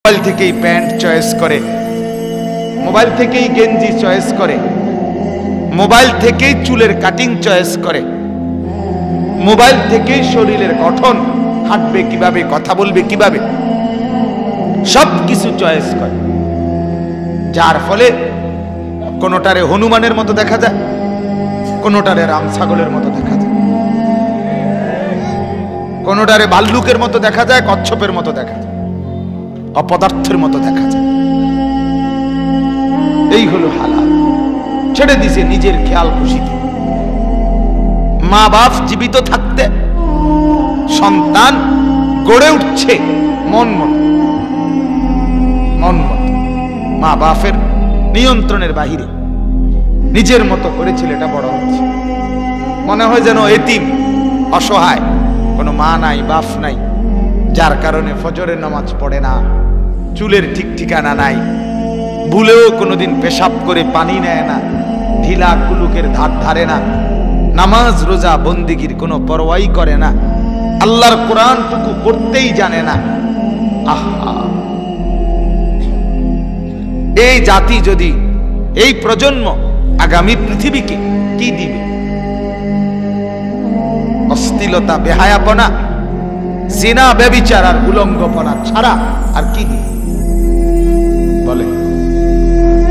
Mobile থেকেই pant choice করে, mobile থেকেই গেঞ্জি চয়েস করে, মোবাইল থেকেই চুলের কাটিং চয়েস করে, মোবাইল থেকেই শরীরের গঠন, হাঁটবে কিভাবে, কথা বলবে কিভাবে, সব কিছু চয়েস করে। যার ফলে কোনোটারে হনুমানের মতো দেখা যায়, কোনোটারে রাম ছাগলের মতো দেখা যায়, কোনোটারে ভাল্লুকের মতো দেখা যায়, কচ্ছপের মতো দেখা যায়, অপদার্থের মতো দেখা যায়। এই হলো হালাল। ছেড়ে দিছে নিজের খেয়াল খুশিতে। মা বাপ জীবিত থাকতে সন্তান গড়ে উঠছে মন মতো, মন মতো, মা বাপের নিয়ন্ত্রণের বাহিরে নিজের মতো করে ছেলেটা বড় হচ্ছে। মনে হয় যেন এতিম, অসহায়, কোনো মা নাই, বাপ নাই, যার কারণে ফজরের নামাজ পড়ে না, চুলের ঠিক ঠিকানা নাই, ভুলেও কোনোদিন পেশাব করে পানি নেয় না, ঢিলা কুলুকের ধার ধারে না, নামাজ রোজা বন্দিগির কোনো পরোয়াই করে না, আল্লাহর কোরআনটুকু পড়তেই জানে না। আহা, এই জাতি যদি, এই প্রজন্ম আগামী পৃথিবীকে কি দিবে? অশ্লীলতা, বেহায়াপনা, জিনা, ব্যভিচার আর উলঙ্গপনা ছাড়া আর কি দিবে? বলে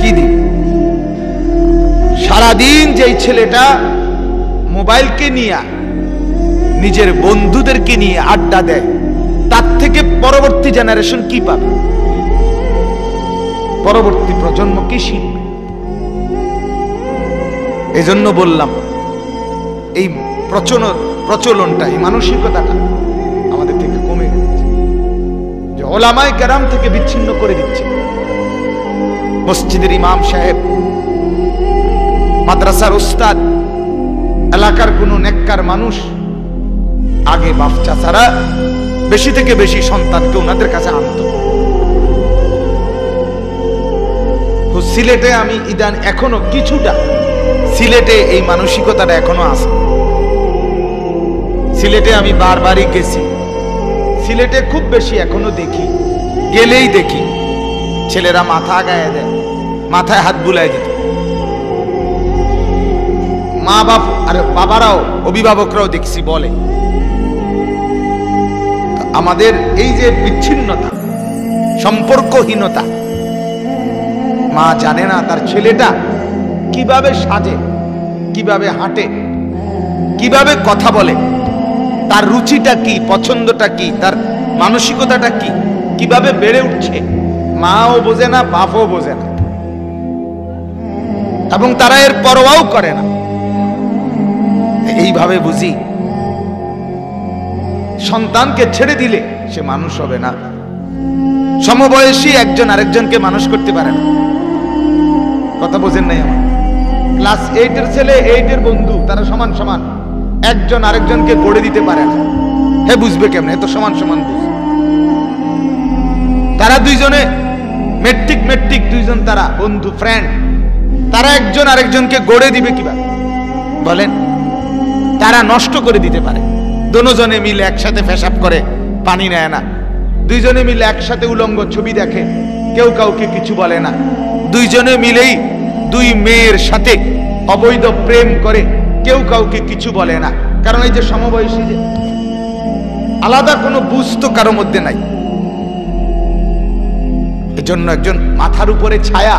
কি দিবে? সারাদিন যেই ছেলেটা মোবাইলকে নিয়ে, নিজের বন্ধুদেরকে নিয়ে আড্ডা দেয়, তার থেকে পরবর্তী জেনারেশন কি পাবে? পরবর্তী প্রজন্ম কি শিখবে? এজন্য বললাম, এই প্রচলনটা, এই মানসিকতাটা আমাদের থেকে কমে গেছে, যে ওলামায়ে কেরাম থেকে বিচ্ছিন্ন করে দিচ্ছে। মসজিদের ইমাম সাহেব, মাদ্রাসার উস্তাদ, এলাকার কোন নেককার মানুষ আগে বাপ চাচারা বেশি থেকে বেশি সন্তানকে ওনাদের কাছে আনত। সিলেটে আমি ইদান এখনো কিছুটা, সিলেটে এই মানসিকতাটা এখনো আছে। সিলেটে আমি বারবারই গেছি, সিলেটে খুব বেশি এখনো দেখি, গেলেই দেখি ছেলেরা মাথা গায়ে দেয়, মাথায় হাত বুলাই দিত। মা বাপ আর বাবারাও, অভিভাবকরাও দেখছি বলে। আমাদের এই যে বিচ্ছিন্নতা, সম্পর্কহীনতা, মা জানে না তার ছেলেটা কিভাবে সাজে, কিভাবে হাঁটে, কিভাবে কথা বলে, তার রুচিটা কি, পছন্দটা কি, তার মানসিকতাটা কি, কিভাবে বেড়ে উঠছে, মাও বোঝে না, বাপও বোঝে না, এবং তারা এর পরোয়াও করে না। এইভাবে বুঝি সন্তানকে ছেড়ে দিলে সে মানুষ হবে না। সমবয়সী একজন আরেকজনকে মানুষ করতে পারে না। কথা বোঝেন নাই আমার? ক্লাস 8 এর ছেলে 8 এর বন্ধু, তারা সমান সমান, একজন আরেকজনকে গড়ে দিতে পারে না। হে বুঝবে কেমনে? এত সমান সমান বুঝ। তারা দুইজনে মেট্রিক দুইজন, তারা বন্ধু, ফ্রেন্ড, তারা একজন আরেকজনকে গড়ে দিবে কিভাবে বলেন? তারা নষ্ট করে দিতে পারে। দুজনে মিলে একসাথে পেশাব করে, পানি নেয় না। দুইজনে মিলে একসাথে উলঙ্গ ছবি দেখে, কেউ কাউকে কিছু বলে না। দুইজনে মিলেই দুই মেয়ের সাথে অবৈধ প্রেম করে, কেউ কাউকে কিছু বলে না। কারণ এই যে সমবয়সী, যে আলাদা কোনো বুঝ তো কারো মধ্যে নাই। এজন্য একজন মাথার উপরে ছায়া,